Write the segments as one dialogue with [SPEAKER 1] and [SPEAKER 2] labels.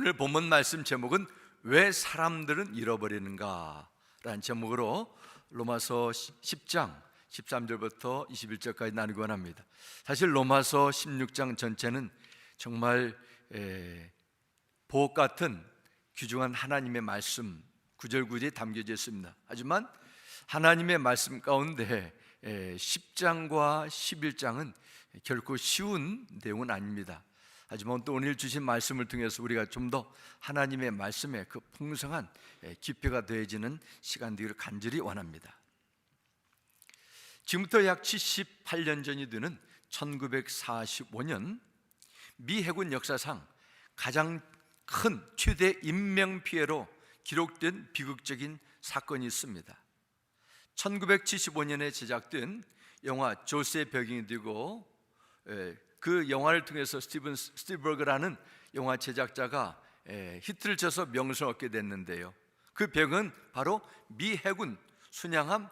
[SPEAKER 1] 오늘 본문 말씀 제목은 왜 사람들은 잃어버리는가 라는 제목으로 로마서 10장 13절부터 21절까지 나누기 원합니다. 사실 로마서 16장 전체는 정말 보석 같은 귀중한 하나님의 말씀 구절구절이 담겨져 있습니다. 하지만 하나님의 말씀 가운데 10장과 11장은 결코 쉬운 내용은 아닙니다. 하지만 또 오늘 주신 말씀을 통해서 우리가 좀 더 하나님의 말씀에 그 풍성한 깊이가 더해지는 시간 되기를 간절히 원합니다. 지금부터 약 78년 전이 되는 1945년 미 해군 역사상 가장 큰 최대 인명피해로 기록된 비극적인 사건이 있습니다. 1975년에 제작된 영화 조스의 벽이 되고 그 영화를 통해서 스티븐 스필버그라는 영화 제작자가 히트를 쳐서 명성을 얻게 됐는데요, 그 벽은 바로 미 해군 순양함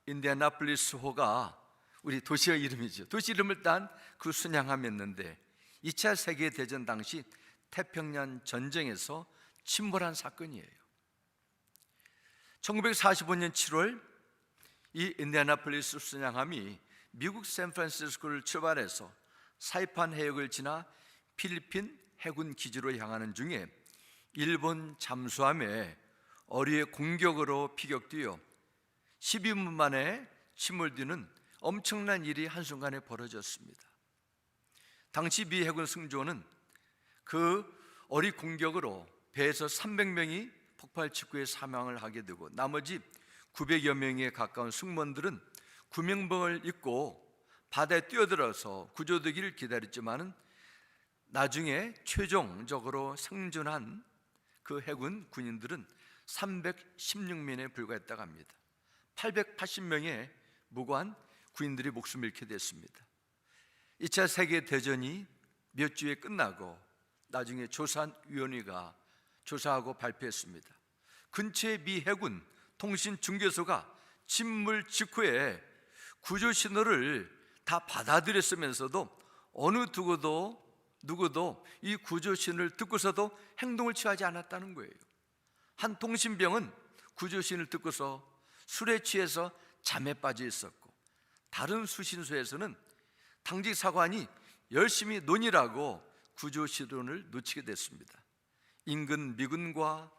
[SPEAKER 1] 인디애나폴리스호가 우리 도시의 이름이죠. 도시 이름을 딴 그 순양함이었는데 2차 세계대전 당시 태평양 전쟁에서 침몰한 사건이에요. 1945년 7월 이 인디애나폴리스 순양함이 미국 샌프란시스코를 출발해서 사이판 해역을 지나 필리핀 해군 기지로 향하는 중에 일본 잠수함에 어뢰의 공격으로 피격되어 12분 만에 침몰되는 엄청난 일이 한순간에 벌어졌습니다. 당시 미 해군 승조는 그 어뢰 공격으로 배에서 300명이 폭발 직후에 사망을 하게 되고 나머지 900여 명에 가까운 승무원들은 구명복을 입고 바다에 뛰어들어서 구조되기를 기다렸지만 나중에 최종적으로 생존한 그 해군 군인들은 316명에 불과했다고 합니다. 880명의 무고한 군인들이 목숨을 잃게 됐습니다. 2차 세계대전이 몇 주에 끝나고 나중에 조사위원회가 조사하고 발표했습니다. 근처의 미 해군 통신 중개소가 침몰 직후에 구조 신호를 다 받아들였으면서도 어느 누구도 이 구조 신호를 듣고서도 행동을 취하지 않았다는 거예요. 한 통신병은 구조 신호를 듣고서 술에 취해서 잠에 빠져 있었고, 다른 수신소에서는 당직 사관이 열심히 논의라고 구조 신호를 놓치게 됐습니다. 인근 미군과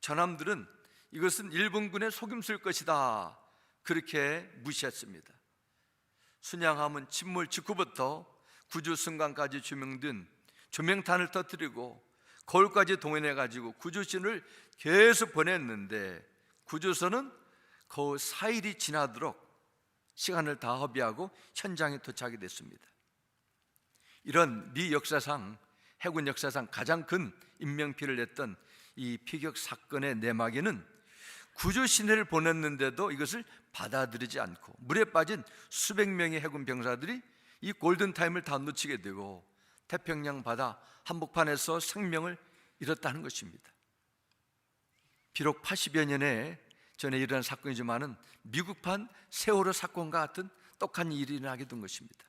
[SPEAKER 1] 전함들은 이것은 일본군의 속임수일 것이다 그렇게 무시했습니다. 순양함은 침몰 직후부터 구조 순간까지 조명된 조명탄을 터뜨리고 거울까지 동원해가지고 구조신을 계속 보냈는데 구조선은 거의 4일이 지나도록 시간을 다 허비하고 현장에 도착이 됐습니다. 이런 미 역사상, 해군 역사상 가장 큰 인명피해를 냈던 이 피격 사건의 내막에는 구조 신호를 보냈는데도 이것을 받아들이지 않고 물에 빠진 수백 명의 해군 병사들이 이 골든타임을 다 놓치게 되고 태평양 바다 한복판에서 생명을 잃었다는 것입니다. 비록 80여 년에 전에 일어난 사건이지만 미국판 세월호 사건과 같은 똑같은 일이 일어나게 된 것입니다.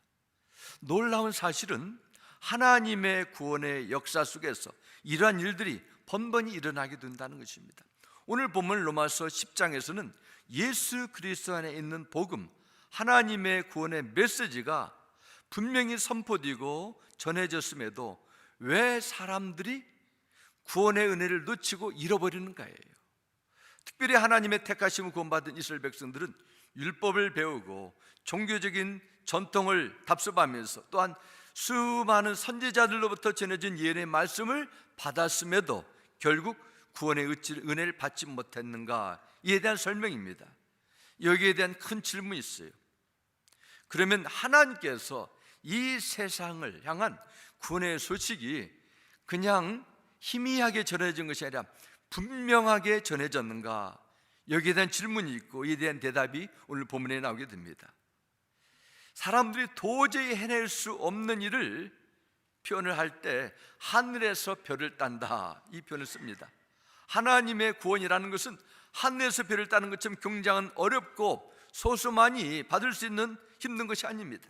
[SPEAKER 1] 놀라운 사실은 하나님의 구원의 역사 속에서 이러한 일들이 번번이 일어나게 된다는 것입니다. 오늘 본문 로마서 10장에서는 예수 그리스도 안에 있는 복음, 하나님의 구원의 메시지가 분명히 선포되고 전해졌음에도 왜 사람들이 구원의 은혜를 놓치고 잃어버리는가예요. 특별히 하나님의 택하심을 구원받은 이스라엘 백성들은 율법을 배우고 종교적인 전통을 답습하면서 또한 수많은 선지자들로부터 전해진 예언의 말씀을 받았음에도 결국 구원의 은혜를 받지 못했는가, 이에 대한 설명입니다. 여기에 대한 큰 질문이 있어요. 그러면 하나님께서 이 세상을 향한 구원의 소식이 그냥 희미하게 전해진 것이 아니라 분명하게 전해졌는가, 여기에 대한 질문이 있고 이에 대한 대답이 오늘 본문에 나오게 됩니다. 사람들이 도저히 해낼 수 없는 일을 표현을 할 때 하늘에서 별을 딴다, 이 표현을 씁니다. 하나님의 구원이라는 것은 하늘에서 별을 따는 것처럼 굉장한 어렵고 소수만이 받을 수 있는 힘든 것이 아닙니다.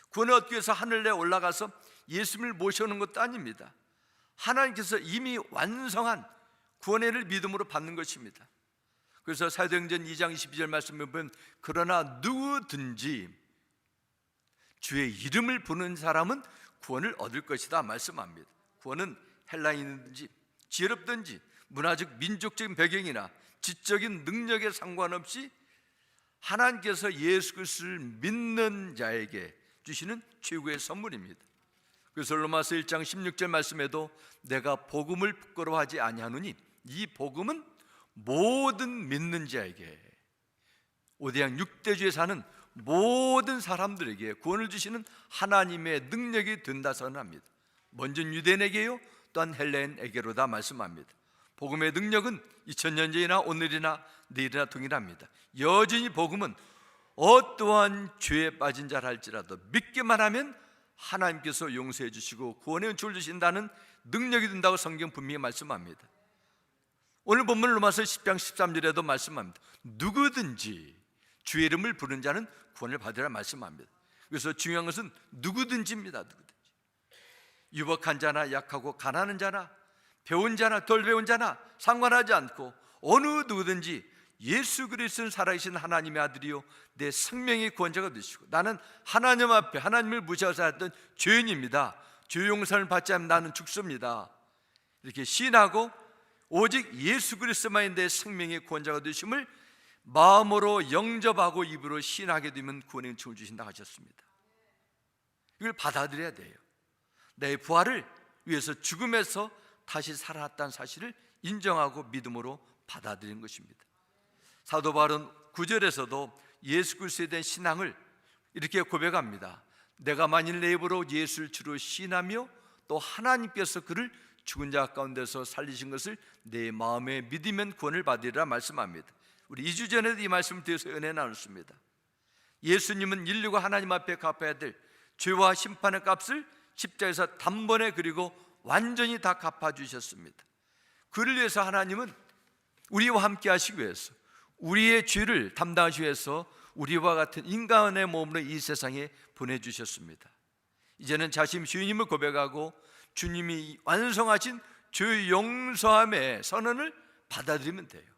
[SPEAKER 1] 구원을 얻기 위해서 하늘에 올라가서 예수님을 모셔오는 것도 아닙니다. 하나님께서 이미 완성한 구원의 믿음으로 받는 것입니다. 그래서 사도행전 2장 22절 말씀에 보면 그러나 누구든지 주의 이름을 부르는 사람은 구원을 얻을 것이다 말씀합니다. 구원은 헬라인이든지 지혜롭든지 문화적 민족적인 배경이나 지적인 능력에 상관없이 하나님께서 예수 그리스도를 믿는 자에게 주시는 최고의 선물입니다. 그래서 로마서 1장 16절 말씀에도 내가 복음을 부끄러워하지 아니하노니 이 복음은 모든 믿는 자에게, 오대양 6대주에 사는 모든 사람들에게 구원을 주시는 하나님의 능력이 된다 선언합니다. 먼저 유대인에게요 또한 헬라인에게로다 말씀합니다. 복음의 능력은 2000년 전이나 오늘이나 내일이나 동일합니다. 여전히 복음은 어떠한 죄에 빠진 자라 할지라도 믿기만 하면 하나님께서 용서해 주시고 구원의 은총을 주신다는 능력이 된다고 성경 분명히 말씀합니다. 오늘 본문 로마서 10장 13절에도 말씀합니다. 누구든지 주의 이름을 부르는 자는 구원을 받으라 말씀합니다. 그래서 중요한 것은 누구든지입니다. 누구든지. 유복한 자나 약하고 가난한 자나 배운 자나 덜 배운 자나 상관하지 않고 어느 누구든지 예수 그리스도는 살아계신 하나님의 아들이요 내 생명의 구원자가 되시고 나는 하나님 앞에 하나님을 무시하고 살았던 죄인입니다. 죄 용서를 받지 않으면 나는 죽습니다. 이렇게 시인하고 오직 예수 그리스도만이 내 생명의 구원자가 되심을 마음으로 영접하고 입으로 시인하게 되면 구원의 은총을 주신다 하셨습니다. 이걸 받아들여야 돼요. 내 부활을 위해서 죽음에서 다시 살아났다는 사실을 인정하고 믿음으로 받아들이는 것입니다. 사도 바울은 9절에서도 예수 그리스도에 대한 신앙을 이렇게 고백합니다. 내가 만일 내 입으로 예수를 주로 시인하며 또 하나님께서 그를 죽은 자 가운데서 살리신 것을 내 마음에 믿으면 구원을 받으리라 말씀합니다. 우리 2주 전에도 이 말씀을 드려서 은혜 나눴습니다. 예수님은 인류가 하나님 앞에 갚아야 될 죄와 심판의 값을 십자가에서 단번에 그리고 완전히 다 갚아주셨습니다. 그를 위해서 하나님은 우리와 함께 하시기 위해서 우리의 죄를 담당하시기 위해서 우리와 같은 인간의 몸으로 이 세상에 보내주셨습니다. 이제는 자신 주님을 고백하고 주님이 완성하신 죄 용서함의 선언을 받아들이면 돼요.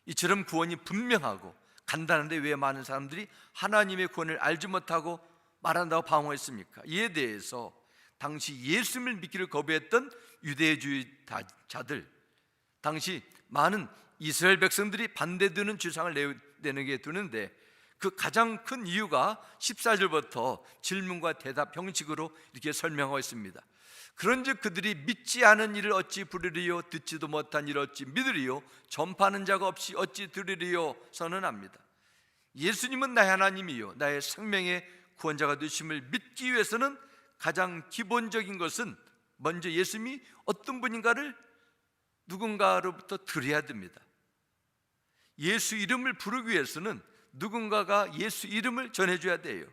[SPEAKER 1] 이처럼 구원이 분명하고 간단한데 왜 많은 사람들이 하나님의 구원을 알지 못하고 말한다고 방어했습니까? 이에 대해서 당시 예수님을 믿기를 거부했던 유대주의자들, 당시 많은 이스라엘 백성들이 반대되는 주장을 내게 두는데 그 가장 큰 이유가 14절부터 질문과 대답 형식으로 이렇게 설명하고 있습니다. 그런즉 그들이 믿지 않은 일을 어찌 부르리요 듣지도 못한 일을 어찌 믿으리요 전파하는 자가 없이 어찌 들으리요 선언합니다. 예수님은 나의 하나님이요 나의 생명의 구원자가 되심을 믿기 위해서는 가장 기본적인 것은 먼저 예수님이 어떤 분인가를 누군가로부터 들어야 됩니다. 예수 이름을 부르기 위해서는 누군가가 예수 이름을 전해줘야 돼요.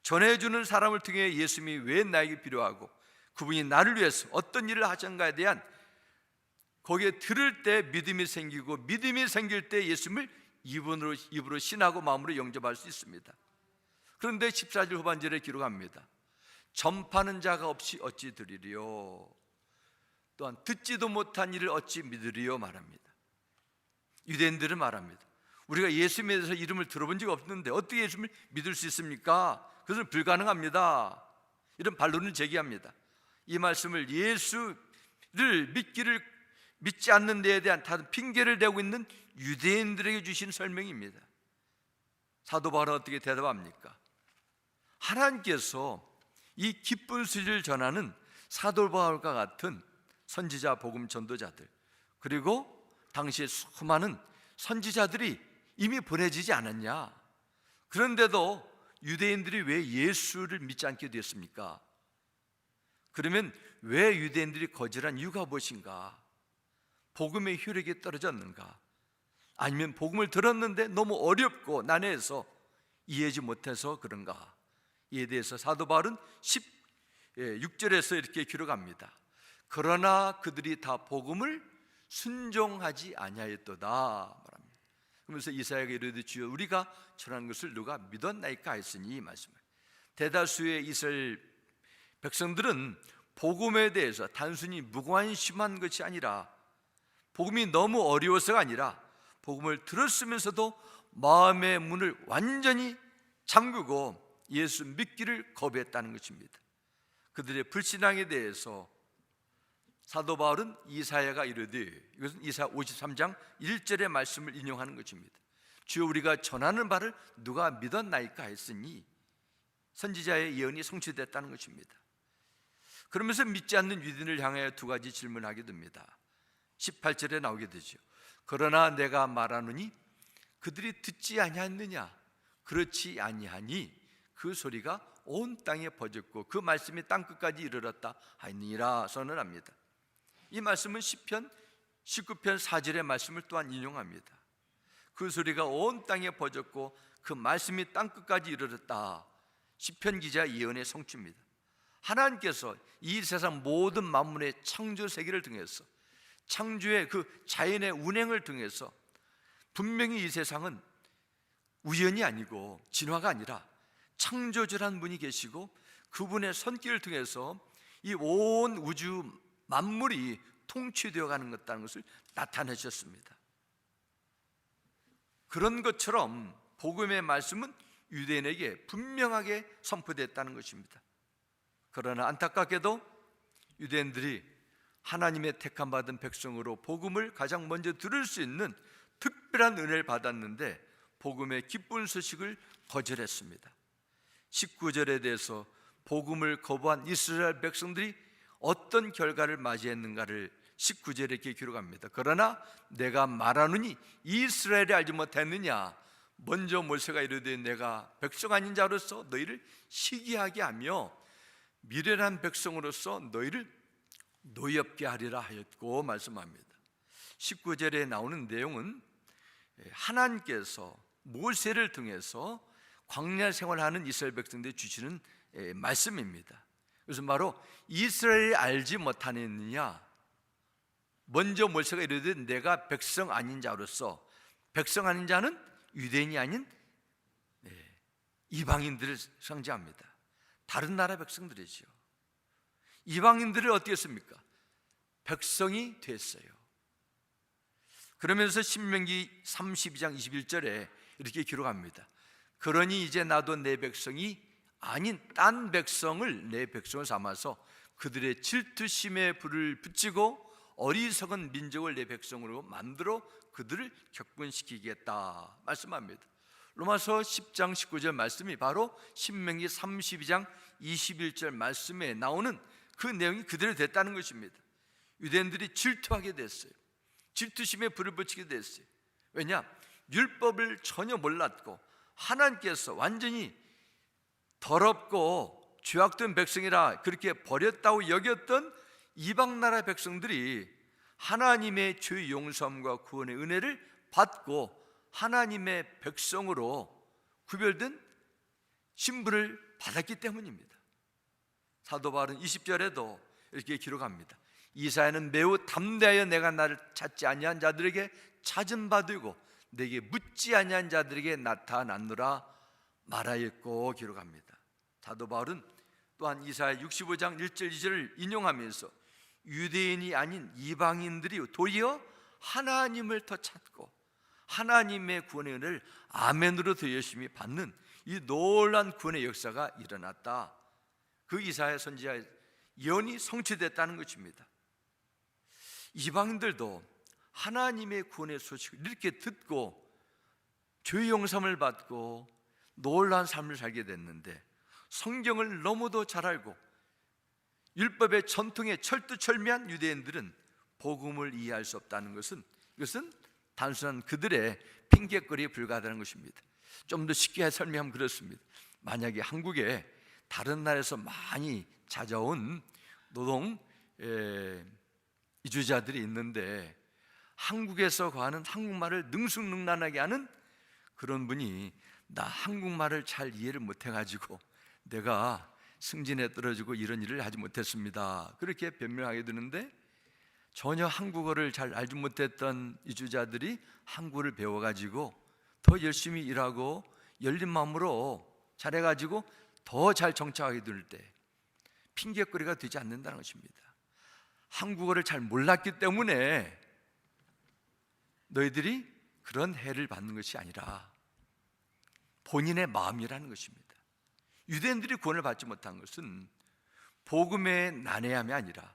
[SPEAKER 1] 전해주는 사람을 통해 예수님이 왜 나에게 필요하고 그분이 나를 위해서 어떤 일을 하셨는가에 대한 거기에 들을 때 믿음이 생기고 믿음이 생길 때 예수님을 입으로 신하고 마음으로 영접할 수 있습니다. 그런데 14절 후반절에 기록합니다. 전파하는 자가 없이 어찌 들으리요 또한 듣지도 못한 일을 어찌 믿으리요 말합니다. 유대인들은 말합니다. 우리가 예수님에 대해서 이름을 들어본 적이 없는데 어떻게 예수님을 믿을 수 있습니까? 그것은 불가능합니다. 이런 반론을 제기합니다. 이 말씀을 예수를 믿지 않는 데에 대한 다른 핑계를 대고 있는 유대인들에게 주신 설명입니다. 사도 바울은 어떻게 대답합니까? 하나님께서 이 기쁜 소식을 전하는 사도 바울과 같은 선지자 복음 전도자들 그리고 당시에 수많은 선지자들이 이미 보내지지 않았냐? 그런데도 유대인들이 왜 예수를 믿지 않게 됐습니까? 그러면 왜 유대인들이 거절한 이유가 무엇인가? 복음의 효력이 떨어졌는가? 아니면 복음을 들었는데 너무 어렵고 난해해서 이해하지 못해서 그런가? 이에 대해서 사도 바울은 16절에서 이렇게 기록합니다. 그러나 그들이 다 복음을 순종하지 아니하였도다 말합니다. 그러면서 이사야가 이르되 주여 우리가 전한 것을 누가 믿었나이까 했으니 이 말씀을 대다수의 이스라엘 백성들은 복음에 대해서 단순히 무관심한 것이 아니라, 복음이 너무 어려워서가 아니라 복음을 들었으면서도 마음의 문을 완전히 잠그고 예수 믿기를 거부했다는 것입니다. 그들의 불신앙에 대해서 사도 바울은 이사야가 이르되, 이것은 이사야 53장 1절의 말씀을 인용하는 것입니다. 주여 우리가 전하는 바를 누가 믿었나이까 했으니 선지자의 예언이 성취됐다는 것입니다. 그러면서 믿지 않는 유대인을 향하여 두 가지 질문하게 됩니다. 18절에 나오게 되죠. 그러나 내가 말하노니 그들이 듣지 아니하느냐? 그렇지 아니하니 그 소리가 온 땅에 퍼졌고 그 말씀이 땅끝까지 이르렀다 하니라 선언합니다. 이 말씀은 시편 19편 4절의 말씀을 또한 인용합니다. 그 소리가 온 땅에 퍼졌고 그 말씀이 땅끝까지 이르렀다. 시편 기자 예언의 성취입니다. 하나님께서 이 세상 모든 만물의 창조 세계를 통해서, 창조의 그 자연의 운행을 통해서 분명히 이 세상은 우연이 아니고 진화가 아니라 창조주란 분이 계시고 그분의 손길을 통해서 이 온 우주 만물이 통치되어 가는 것이라는 것을 나타내셨습니다. 그런 것처럼 복음의 말씀은 유대인에게 분명하게 선포됐다는 것입니다. 그러나 안타깝게도 유대인들이 하나님의 택함 받은 백성으로 복음을 가장 먼저 들을 수 있는 특별한 은혜를 받았는데 복음의 기쁜 소식을 거절했습니다. 19절에 대해서 복음을 거부한 이스라엘 백성들이 어떤 결과를 맞이했는가를 19절에 이렇게 기록합니다. 그러나 내가 말하노니 이스라엘이 알지 못했느냐? 먼저 모세가 이르되 내가 백성 아닌 자로서 너희를 시기하게 하며 미련한 백성으로서 너희를 노엽게 하리라 하였고 말씀합니다. 19절에 나오는 내용은 하나님께서 모세를 통해서 광야 생활하는 이스라엘 백성들이 주시는 말씀입니다. 그래서 바로 이스라엘이 알지 못하느냐? 먼저 모세가 이르되 내가 백성 아닌 자로서, 백성 아닌 자는 유대인이 아닌 이방인들을 상징합니다. 다른 나라 백성들이죠. 이방인들을 어떻게 했습니까? 백성이 됐어요. 그러면서 신명기 32장 21절에 이렇게 기록합니다. 그러니 이제 나도 내 백성이 아닌 딴 백성을 내 백성을 삼아서 그들의 질투심에 불을 붙이고 어리석은 민족을 내 백성으로 만들어 그들을 격분시키겠다 말씀합니다. 로마서 10장 19절 말씀이 바로 신명기 32장 21절 말씀에 나오는 그 내용이 그대로 됐다는 것입니다. 유대인들이 질투하게 됐어요. 질투심에 불을 붙이게 됐어요. 왜냐? 율법을 전혀 몰랐고 하나님께서 완전히 더럽고 죄악된 백성이라 그렇게 버렸다고 여겼던 이방 나라 백성들이 하나님의 죄 용서함과 구원의 은혜를 받고 하나님의 백성으로 구별된 신분을 받았기 때문입니다. 사도 바울은 20절에도 이렇게 기록합니다. 이사야는 매우 담대하여 내가 나를 찾지 아니한 자들에게 찾은 바 되고 내게 묻지 아니한 자들에게 나타났노라 말하였고 기록합니다. 사도 바울은 또한 이사야 65장 1절 2절을 인용하면서 유대인이 아닌 이방인들이 도리어 하나님을 더 찾고 하나님의 구원의 은혜를 아멘으로 더 열심히 받는 이 놀라운 구원의 역사가 일어났다. 그 이사야 선지자의 예언이 성취됐다는 것입니다. 이방인들도 하나님의 구원의 소식을 이렇게 듣고 죄 용서를 받고 놀라운 삶을 살게 됐는데 성경을 너무도 잘 알고 율법의 전통에 철두철미한 유대인들은 복음을 이해할 수 없다는 것은 이것은 단순한 그들의 핑계거리에 불과하다는 것입니다. 좀 더 쉽게 설명하면 그렇습니다. 만약에 한국에 다른 나라에서 많이 찾아온 노동 이주자들이 있는데 한국에서 거하는 한국말을 능숙능란하게 하는 그런 분이 나 한국말을 잘 이해를 못해가지고 내가 승진에 떨어지고 이런 일을 하지 못했습니다 그렇게 변명하게 되는데 전혀 한국어를 잘 알지 못했던 이주자들이 한국어를 배워가지고 더 열심히 일하고 열린 마음으로 잘해가지고 더 잘 정착하게 될 때 핑계거리가 되지 않는다는 것입니다. 한국어를 잘 몰랐기 때문에 너희들이 그런 해를 받는 것이 아니라 본인의 마음이라는 것입니다. 유대인들이 구원을 받지 못한 것은 복음의 난해함이 아니라,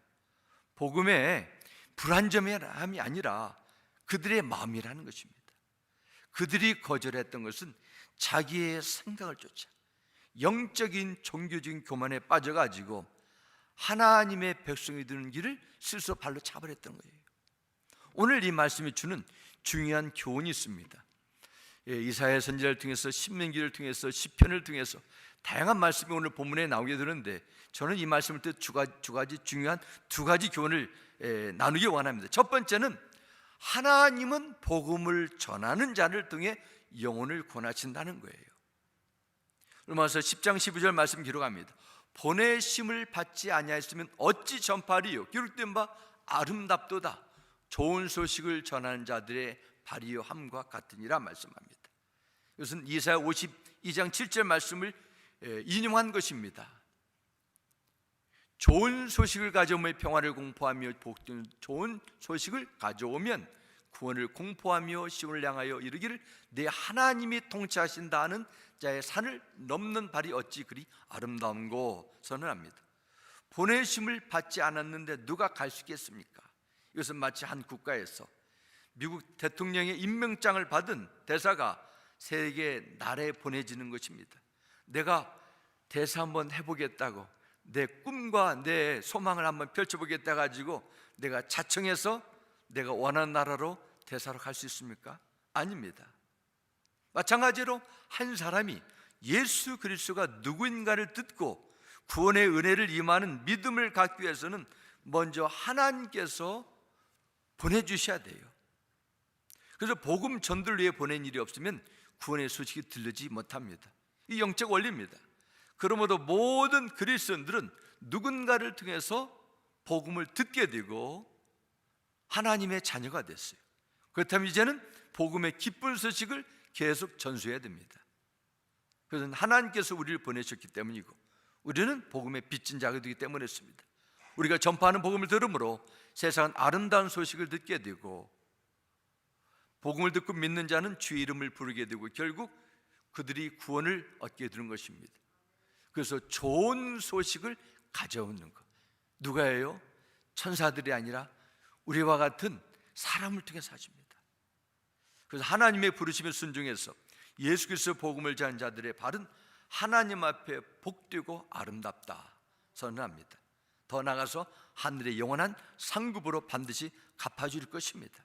[SPEAKER 1] 복음의 불완전함이 아니라 그들의 마음이라는 것입니다. 그들이 거절했던 것은 자기의 생각을 쫓아 영적인 종교적인 교만에 빠져가지고 하나님의 백성이 되는 길을 스스로 발로 차버렸던 거예요. 오늘 이 말씀이 주는 중요한 교훈이 있습니다. 이사야 선지자를 통해서, 신명기를 통해서, 시편을 통해서 다양한 말씀이 오늘 본문에 나오게 되는데, 저는 이 말씀을 때 중요한 두 가지 교훈을 나누기 원합니다. 첫 번째는 하나님은 복음을 전하는 자를 통해 영혼을 구원하신다는 거예요. 로마서 10장 12절 말씀 기록합니다. 보내심을 받지 아니하였으면 어찌 전파리요, 기록된 바 아름답도다. 좋은 소식을 전하는 자들의 발이요 함과 같으니라 말씀합니다. 이것은 이사야 52장 7절 말씀을 인용한 것입니다. 좋은 소식을 가져오며 평화를 공포하며 복된 좋은 소식을 가져오면 구원을 공포하며 시온을 향하여 이르기를 내 하나님이 통치하신다 하는 자의 산을 넘는 발이 어찌 그리 아름다운고 선언합니다. 보내심을 받지 않았는데 누가 갈 수 있겠습니까? 이것은 마치 한 국가에서 미국 대통령의 임명장을 받은 대사가 세계 나라에 보내지는 것입니다. 내가 대사 한번 해보겠다고, 내 꿈과 내 소망을 한번 펼쳐보겠다 가지고 내가 자청해서 내가 원하는 나라로 대사로 갈 수 있습니까? 아닙니다. 마찬가지로 한 사람이 예수 그리스도가 누구인가를 듣고 구원의 은혜를 임하는 믿음을 갖기 위해서는 먼저 하나님께서 보내주셔야 돼요. 그래서 복음 전도를 위해 보낸 일이 없으면 구원의 소식이 들리지 못합니다. 이 영적 원리입니다. 그러므로 모든 그리스도인들은 누군가를 통해서 복음을 듣게 되고 하나님의 자녀가 됐어요. 그렇다면 이제는 복음의 기쁜 소식을 계속 전수해야 됩니다. 그것은 하나님께서 우리를 보내셨기 때문이고 우리는 복음의 빚진 자가 되기 때문이었습니다. 우리가 전파하는 복음을 들음으로 세상은 아름다운 소식을 듣게 되고, 복음을 듣고 믿는 자는 주의 이름을 부르게 되고 결국 그들이 구원을 얻게 되는 것입니다. 그래서 좋은 소식을 가져오는 것, 누가 해요? 천사들이 아니라 우리와 같은 사람을 통해서 하십니다. 그래서 하나님의 부르심에 순종해서 예수 그리스도 복음을 전하는 자들의 발은 하나님 앞에 복되고 아름답다 선언합니다. 더 나아가서 하늘의 영원한 상급으로 반드시 갚아줄 것입니다.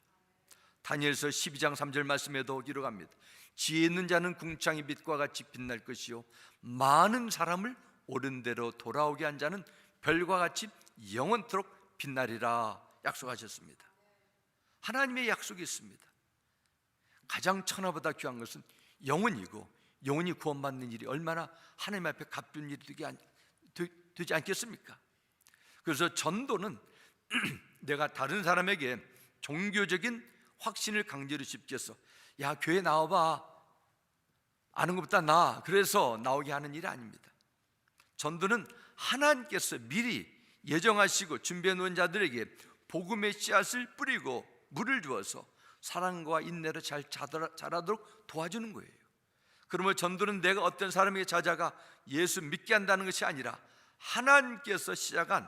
[SPEAKER 1] 다니엘서 12장 3절 말씀에도 기록합니다. 지혜 있는 자는 궁창의 빛과 같이 빛날 것이요 많은 사람을 옳은 대로 돌아오게 한 자는 별과 같이 영원토록 빛나리라 약속하셨습니다. 하나님의 약속이 있습니다. 가장 천하보다 귀한 것은 영혼이고, 영혼이 구원받는 일이 얼마나 하나님 앞에 값진 일이 되지 않겠습니까? 그래서 전도는 내가 다른 사람에게 종교적인 확신을 강제로 집겨서 야 교회 나와봐, 아는 것보다 나아, 그래서 나오게 하는 일이 아닙니다. 전도는 하나님께서 미리 예정하시고 준비해 놓은 자들에게 복음의 씨앗을 뿌리고 물을 주어서 사랑과 인내로 잘 자라도록 도와주는 거예요. 그러면 전도는 내가 어떤 사람에게 찾아가 예수 믿게 한다는 것이 아니라 하나님께서 시작한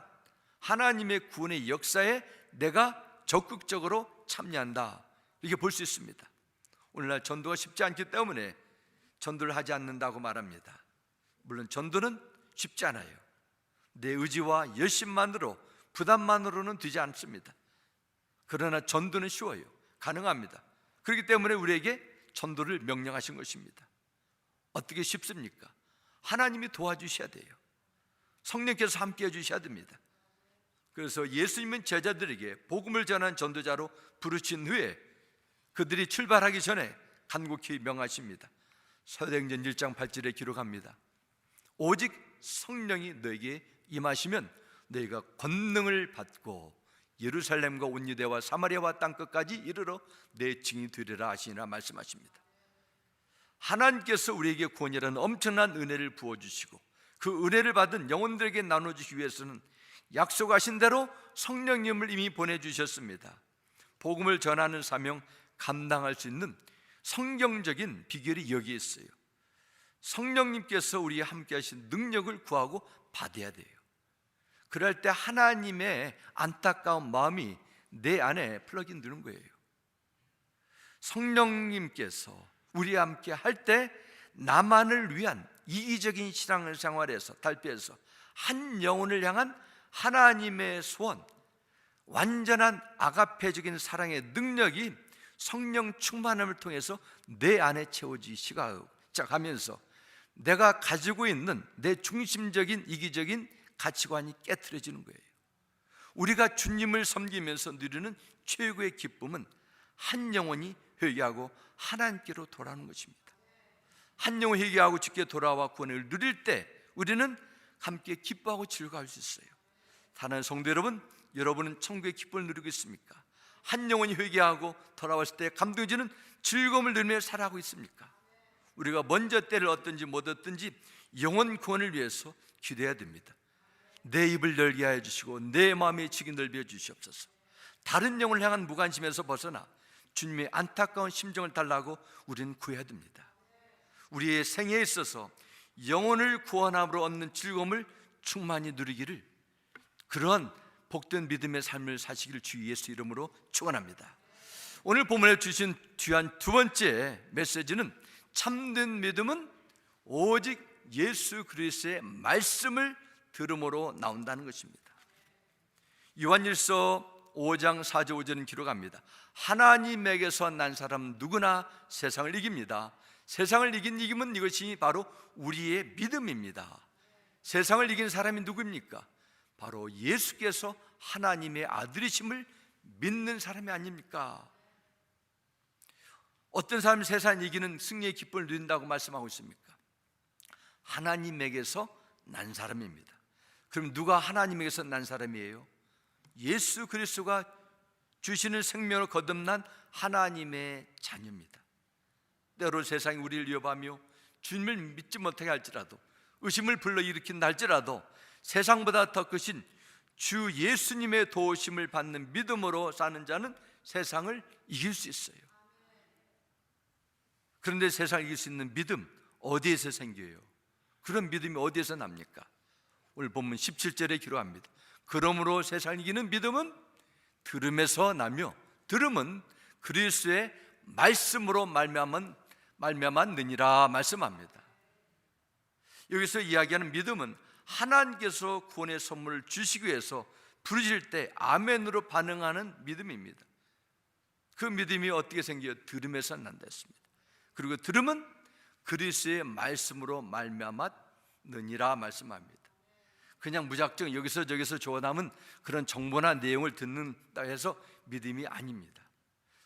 [SPEAKER 1] 하나님의 구원의 역사에 내가 적극적으로 참여한다, 이렇게 볼 수 있습니다. 오늘날 전도가 쉽지 않기 때문에 전도를 하지 않는다고 말합니다. 물론 전도는 쉽지 않아요. 내 의지와 열심만으로, 부담만으로는 되지 않습니다. 그러나 전도는 쉬워요. 가능합니다. 그렇기 때문에 우리에게 전도를 명령하신 것입니다. 어떻게 쉽습니까? 하나님이 도와주셔야 돼요. 성령께서 함께 해주셔야 됩니다. 그래서 예수님은 제자들에게 복음을 전한 전도자로 부르신 후에 그들이 출발하기 전에 간곡히 명하십니다. 사도행전 1장 8절에 기록합니다. 오직 성령이 너에게 임하시면 너희가 권능을 받고 예루살렘과 온 유대와 사마리아와 땅끝까지 이르러 내 증인이 되리라 하시니라 말씀하십니다. 하나님께서 우리에게 구원이라는 엄청난 은혜를 부어주시고 그 은혜를 받은 영혼들에게 나눠주기 위해서는 약속하신 대로 성령님을 이미 보내주셨습니다. 복음을 전하는 사명 감당할 수 있는 성경적인 비결이 여기에 있어요. 성령님께서 우리와 함께 하신 능력을 구하고 받아야 돼요. 그럴 때 하나님의 안타까운 마음이 내 안에 플러그인 되는 거예요. 성령님께서 우리와 함께 할 때 나만을 위한 이기적인 신앙생활에서 탈피해서 한 영혼을 향한 하나님의 소원, 완전한 아가페적인 사랑의 능력이 성령 충만함을 통해서 내 안에 채워지기 시작하면서 내가 가지고 있는 내 중심적인 이기적인 가치관이 깨트려지는 거예요. 우리가 주님을 섬기면서 누리는 최고의 기쁨은 한 영혼이 회개하고 하나님께로 돌아오는 것입니다. 한 영혼 회개하고 주께 돌아와 구원을 누릴 때 우리는 함께 기뻐하고 즐거워할 수 있어요. 사랑하는 성도 여러분, 여러분은 천국의 기쁨을 누리고 있습니까? 한 영혼이 회개하고 돌아왔을 때 감동주는 즐거움을 누리며 살아가고 있습니까? 우리가 먼저 때를 얻든지 못 얻든지 영혼 구원을 위해서 기도해야 됩니다. 내 입을 열게 하여 주시고 내 마음의 지기 넓혀 주시옵소서. 다른 영혼을 향한 무관심에서 벗어나 주님의 안타까운 심정을 달라고 우리는 구해야 됩니다. 우리의 생애에 있어서 영혼을 구원함으로 얻는 즐거움을 충만히 누리기를, 그런 복된 믿음의 삶을 사시기를 주 예수 이름으로 축원합니다. 오늘 본문에 주신 귀한 두 번째 메시지는 참된 믿음은 오직 예수 그리스도의 말씀을 들음으로 나온다는 것입니다. 요한일서 5장 4절 5절은 기록합니다. 하나님에게서 난 사람 누구나 세상을 이깁니다. 세상을 이김은 이것이 바로 우리의 믿음입니다. 세상을 이긴 사람이 누구입니까? 바로 예수께서 하나님의 아들이심을 믿는 사람이 아닙니까? 어떤 사람이 세상을 이기는 승리의 기쁨을 누린다고 말씀하고 있습니까? 하나님에게서 난 사람입니다. 그럼 누가 하나님에게서 난 사람이에요? 예수 그리스도가 주시는 생명을 거듭난 하나님의 자녀입니다. 때로 세상이 우리를 위협하며 주님을 믿지 못하게 할지라도, 의심을 불러일으킨다 할지라도 세상보다 더 크신 주 예수님의 도우심을 받는 믿음으로 사는 자는 세상을 이길 수 있어요. 그런데 세상을 이길 수 있는 믿음 어디에서 생겨요? 그런 믿음이 어디에서 납니까? 오늘 본문 17절에 기록합니다. 그러므로 세상을 이기는 믿음은 들음에서 나며 들음은 그리스도의 말씀으로 말미암았느니라 말씀합니다. 여기서 이야기하는 믿음은 하나님께서 구원의 선물을 주시기 위해서 부르실 때 아멘으로 반응하는 믿음입니다. 그 믿음이 어떻게 생겨요? 들음에서 난다 했습니다. 그리고 들음은 그리스도의 말씀으로 말미암았느니라 말씀합니다. 그냥 무작정 여기서 저기서 주워담은 그런 정보나 내용을 듣는다 해서 믿음이 아닙니다.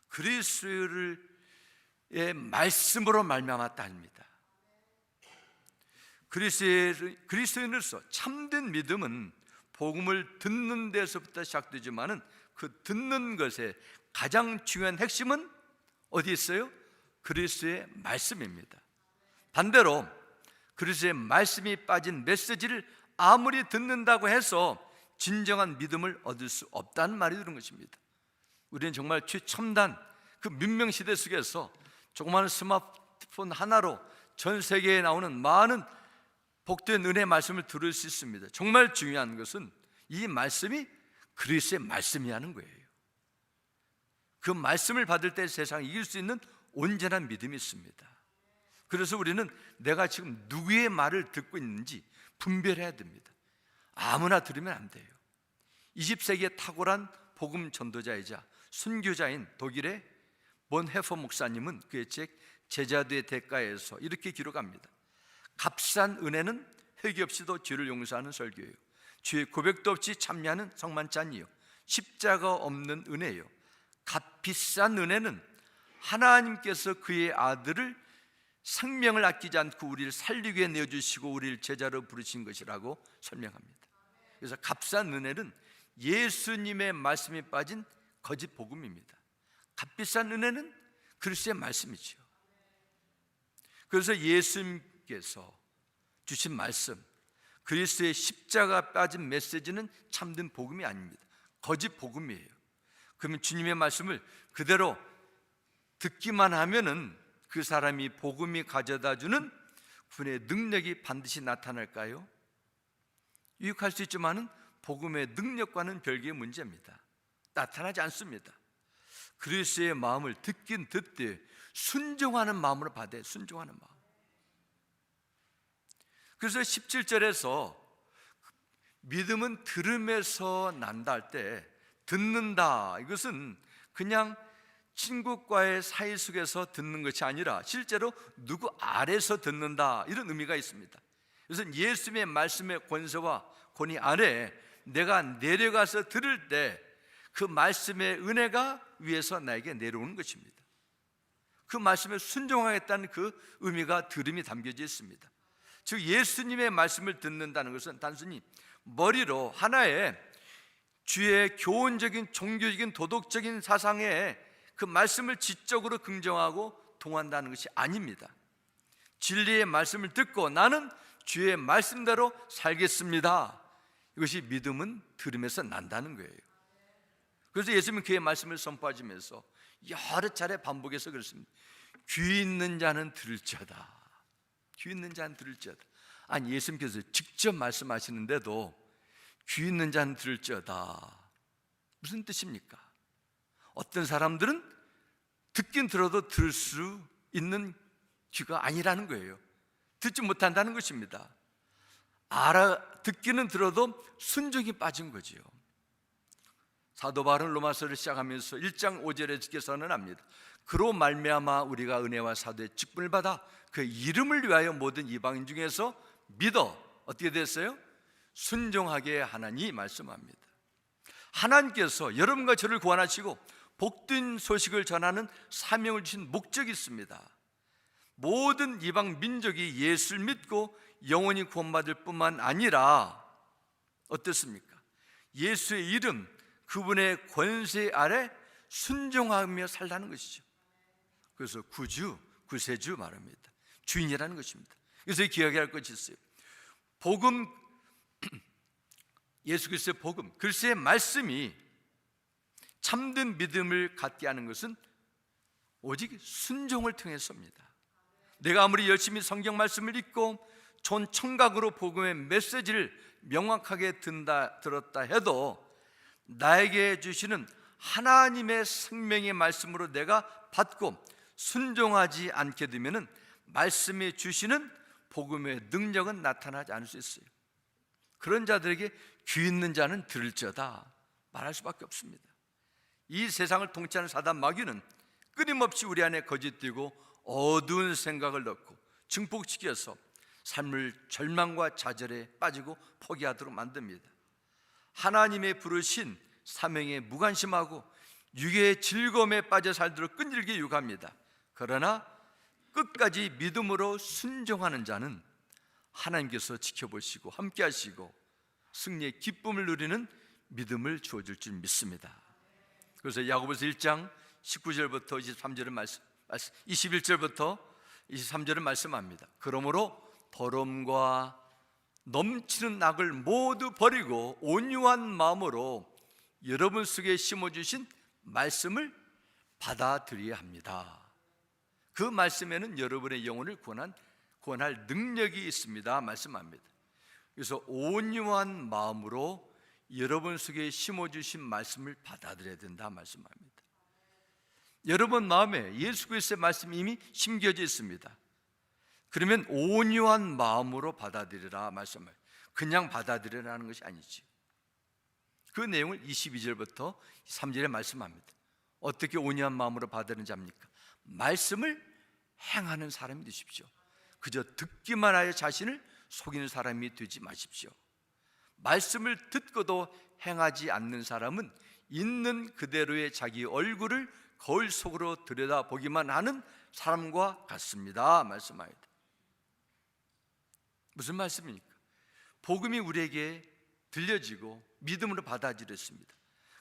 [SPEAKER 1] 그리스도의 말씀으로 말미암았다 합니다. 그리스도인으로서 참된 믿음은 복음을 듣는 데서부터 시작되지만은 그 듣는 것의 가장 중요한 핵심은 어디 있어요? 그리스도의 말씀입니다. 반대로 그리스도의 말씀이 빠진 메시지를 아무리 듣는다고 해서 진정한 믿음을 얻을 수 없다는 말이 되는 것입니다. 우리는 정말 최첨단 그 문명시대 속에서 조그마한 스마트폰 하나로 전 세계에 나오는 많은 복된 은혜의 말씀을 들을 수 있습니다. 정말 중요한 것은 이 말씀이 그리스도의 말씀이라는 거예요. 그 말씀을 받을 때 세상을 이길 수 있는 온전한 믿음이 있습니다. 그래서 우리는 내가 지금 누구의 말을 듣고 있는지 분별해야 됩니다. 아무나 들으면 안 돼요. 20세기의 탁월한 복음 전도자이자 순교자인 독일의 본헤퍼 목사님은 그의 책 제자도의 대가에서 이렇게 기록합니다. 값싼 은혜는 회개 없이도 죄를 용서하는 설교예요. 죄의 고백도 없이 참여하는 성만찬이요, 십자가 없는 은혜예요. 값비싼 은혜는 하나님께서 그의 아들을 생명을 아끼지 않고 우리를 살리기 위해 내어주시고 우리를 제자로 부르신 것이라고 설명합니다. 그래서 값싼 은혜는 예수님의 말씀이 빠진 거짓 복음입니다. 값비싼 은혜는 그리스도의 말씀이죠. 그래서 예수님께서 주신 말씀, 그리스도의 십자가 빠진 메시지는 참된 복음이 아닙니다. 거짓 복음이에요. 그러면 주님의 말씀을 그대로 듣기만 하면은 그 사람이 복음이 가져다주는 구원의 능력이 반드시 나타날까요? 유익할 수 있지만은 복음의 능력과는 별개의 문제입니다. 나타나지 않습니다. 그리스도의 마음을 듣긴 듣되 순종하는 마음으로 받아요. 순종하는 마음. 그래서 17절에서 믿음은 들음에서 난다 할 때 듣는다, 이것은 그냥 친구과의 사이 속에서 듣는 것이 아니라 실제로 누구 아래서 듣는다, 이런 의미가 있습니다. 그래서 예수님의 말씀의 권세와 권위 아래 내가 내려가서 들을 때 그 말씀의 은혜가 위에서 나에게 내려오는 것입니다. 그 말씀에 순종하겠다는 그 의미가 들음이 담겨져 있습니다. 즉 예수님의 말씀을 듣는다는 것은 단순히 머리로 하나의 주의 교훈적인 종교적인 도덕적인 사상에 그 말씀을 지적으로 긍정하고 통한다는 것이 아닙니다. 진리의 말씀을 듣고 나는 주의 말씀대로 살겠습니다. 이것이 믿음은 들음에서 난다는 거예요. 그래서 예수님은 그의 말씀을 선포하시면서 여러 차례 반복해서 그렇습니다. 귀 있는 자는 들을지어다. 귀 있는 자는 들을지어다. 아니, 예수님께서 직접 말씀하시는데도 귀 있는 자는 들을지어다, 무슨 뜻입니까? 어떤 사람들은 듣긴 들어도 들을 수 있는 귀가 아니라는 거예요. 듣지 못한다는 것입니다. 듣기는 들어도 순종이 빠진 거지요. 사도 바울은 로마서를 시작하면서 1장 5절에 이렇게 선언합니다. 그로 말미암아 우리가 은혜와 사도의 직분을 받아 그 이름을 위하여 모든 이방인 중에서 믿어 어떻게 됐어요? 순종하게 하나니 말씀합니다. 하나님께서 여러분과 저를 구원하시고 복된 소식을 전하는 사명을 주신 목적이 있습니다. 모든 이방 민족이 예수를 믿고 영원히 구원받을 뿐만 아니라 어떻습니까? 예수의 이름, 그분의 권세 아래 순종하며 살라는 것이죠. 그래서 구주, 구세주 말합니다. 주인이라는 것입니다. 그래서 기억해야 할 것이 있어요. 복음, 예수 그리스도의 복음, 그리스도의 말씀이 참된 믿음을 갖게 하는 것은 오직 순종을 통해서입니다. 내가 아무리 열심히 성경 말씀을 읽고 좋은 청각으로 복음의 메시지를 명확하게 들었다 해도 나에게 주시는 하나님의 생명의 말씀으로 내가 받고 순종하지 않게 되면 말씀이 주시는 복음의 능력은 나타나지 않을 수 있어요. 그런 자들에게 귀 있는 자는 들을지어다 말할 수밖에 없습니다. 이 세상을 통치하는 사단 마귀는 끊임없이 우리 안에 거짓되고 어두운 생각을 넣고 증폭시켜서 삶을 절망과 좌절에 빠지고 포기하도록 만듭니다. 하나님의 부르신 사명에 무관심하고 육의 즐거움에 빠져 살도록 끈질기게 유혹합니다. 그러나 끝까지 믿음으로 순종하는 자는 하나님께서 지켜보시고 함께 하시고 승리의 기쁨을 누리는 믿음을 주어줄 줄 믿습니다. 그래서 야고보서 1장 19절부터 23절을 21절부터 23절을 말씀합니다. 그러므로 더러움과 넘치는 악을 모두 버리고 온유한 마음으로 여러분 속에 심어주신 말씀을 받아들여야 합니다. 그 말씀에는 여러분의 영혼을 구원할 능력이 있습니다 말씀합니다. 그래서 온유한 마음으로 여러분 속에 심어주신 말씀을 받아들여야 된다 말씀합니다. 여러분 마음에 예수 그리스도의 말씀이 이미 심겨져 있습니다. 그러면 온유한 마음으로 받아들이라 말씀을, 그냥 받아들이라는 것이 아니지. 그 내용을 22절부터 3절에 말씀합니다. 어떻게 온유한 마음으로 받아들이는지 압니까? 말씀을 행하는 사람이 되십시오. 그저 듣기만 하여 자신을 속이는 사람이 되지 마십시오. 말씀을 듣고도 행하지 않는 사람은 있는 그대로의 자기 얼굴을 거울 속으로 들여다보기만 하는 사람과 같습니다 말씀합니다. 무슨 말씀입니까? 복음이 우리에게 들려지고 믿음으로 받아들였습니다.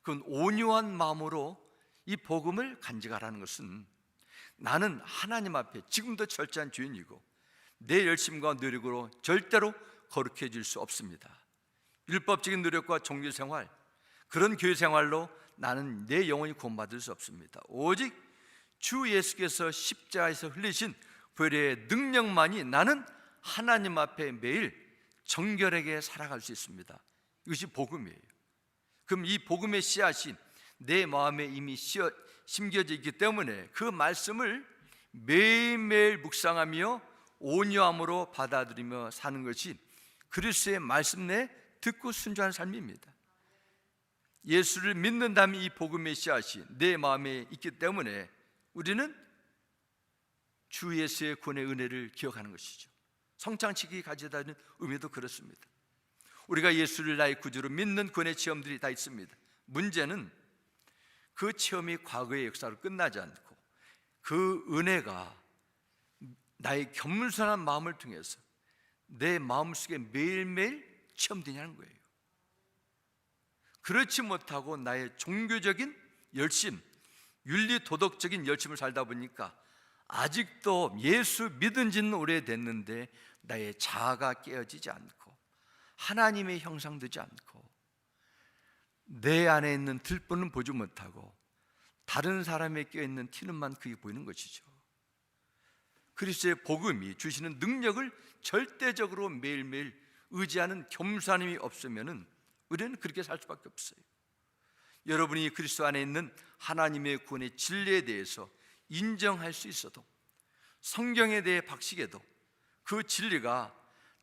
[SPEAKER 1] 그건 온유한 마음으로 이 복음을 간직하라는 것은 나는 하나님 앞에 지금도 철저한 주인이고 내 열심과 노력으로 절대로 거룩해질 수 없습니다. 율법적인 노력과 종교생활, 그런 교회생활로 나는 내 영혼이 구원받을 수 없습니다. 오직 주 예수께서 십자가에서 흘리신 보혈의 능력만이 나는 하나님 앞에 매일 정결하게 살아갈 수 있습니다. 이것이 복음이에요. 그럼 이 복음의 씨앗이 내 마음에 이미 심겨져 있기 때문에 그 말씀을 매일매일 묵상하며 온유함으로 받아들이며 사는 것이 그리스도의 말씀 내 듣고 순종하는 삶입니다. 예수를 믿는다면 이 복음의 씨앗이 내 마음에 있기 때문에 우리는 주 예수의 구원의 은혜를 기억하는 것이죠. 성찬식이 가져다 주는 의미도 그렇습니다. 우리가 예수를 나의 구주로 믿는 구원의 체험들이 다 있습니다. 문제는 그 체험이 과거의 역사로 끝나지 않고 그 은혜가 나의 겸손한 마음을 통해서 내 마음속에 매일매일 체험되냐는 거예요. 그렇지 못하고 나의 종교적인 열심, 윤리 도덕적인 열심을 살다 보니까 아직도 예수 믿은 지는 오래됐는데 나의 자아가 깨어지지 않고 하나님의 형상되지 않고 내 안에 있는 들보는 보지 못하고 다른 사람에 껴있는 티는만 그게 보이는 것이죠. 그리스도의 복음이 주시는 능력을 절대적으로 매일매일 의지하는 겸손함이 없으면 우리는 그렇게 살 수밖에 없어요. 여러분이 그리스도 안에 있는 하나님의 구원의 진리에 대해서 인정할 수 있어도 성경에 대해 박식해도 그 진리가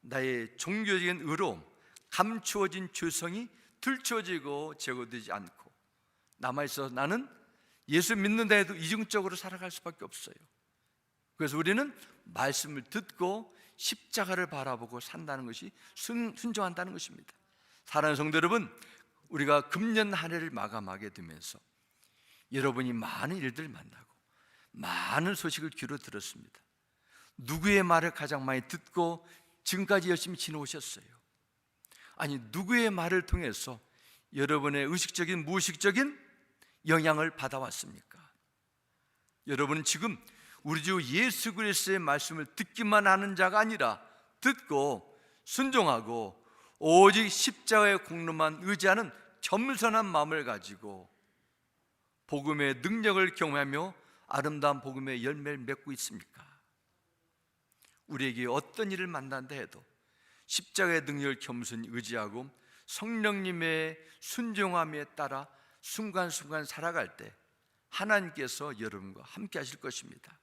[SPEAKER 1] 나의 종교적인 의로움, 감추어진 죄성이 들춰지고 제거되지 않고 남아있어 나는 예수 믿는다 해도 이중적으로 살아갈 수밖에 없어요. 그래서 우리는 말씀을 듣고 십자가를 바라보고 산다는 것이 순종한다는 것입니다. 사랑하는 성도 여러분, 우리가 금년 한 해를 마감하게 되면서 여러분이 많은 일들을 만나고 많은 소식을 귀로 들었습니다. 누구의 말을 가장 많이 듣고 지금까지 열심히 지내오셨어요? 아니, 누구의 말을 통해서 여러분의 의식적인 무의식적인 영향을 받아왔습니까? 여러분은 지금 우리 주 예수 그리스도의 말씀을 듣기만 하는 자가 아니라 듣고 순종하고 오직 십자가의 공로만 의지하는 겸손한 마음을 가지고 복음의 능력을 경험하며 아름다운 복음의 열매를 맺고 있습니까? 우리에게 어떤 일을 만난다 해도 십자가의 능력을 겸손히 의지하고 성령님의 순종함에 따라 순간순간 살아갈 때 하나님께서 여러분과 함께 하실 것입니다.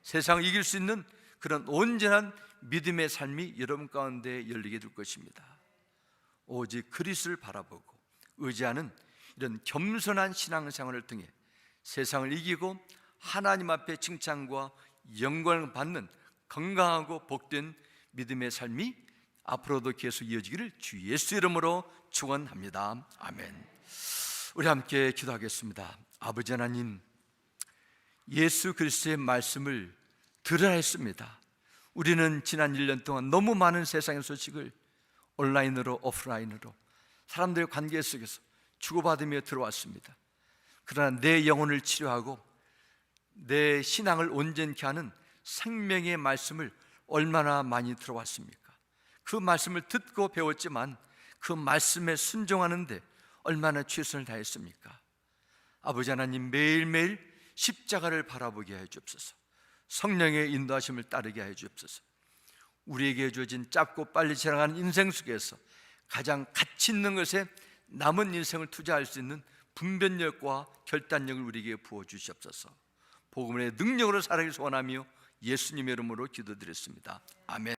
[SPEAKER 1] 세상을 이길 수 있는 그런 온전한 믿음의 삶이 여러분 가운데 열리게 될 것입니다. 오직 그리스도를 바라보고 의지하는 이런 겸손한 신앙생활을 통해 세상을 이기고 하나님 앞에 칭찬과 영광을 받는 건강하고 복된 믿음의 삶이 앞으로도 계속 이어지기를 주 예수 이름으로 축원합니다. 아멘. 우리 함께 기도하겠습니다. 아버지 하나님, 예수 그리스도의 말씀을 들으라 했습니다. 우리는 지난 1년 동안 너무 많은 세상의 소식을 온라인으로 오프라인으로 사람들의 관계 속에서 주고받으며 들어왔습니다. 그러나 내 영혼을 치료하고 내 신앙을 온전케 하는 생명의 말씀을 얼마나 많이 들어왔습니까? 그 말씀을 듣고 배웠지만 그 말씀에 순종하는데 얼마나 최선을 다했습니까? 아버지 하나님, 매일매일 십자가를 바라보게 해 주옵소서. 성령의 인도하심을 따르게 해 주옵소서. 우리에게 주어진 짧고 빨리 지나가는 인생 속에서 가장 가치 있는 것에 남은 인생을 투자할 수 있는 분별력과 결단력을 우리에게 부어주시옵소서. 복음의 능력으로 살아가길 소원하며 예수님의 이름으로 기도드렸습니다. 아멘.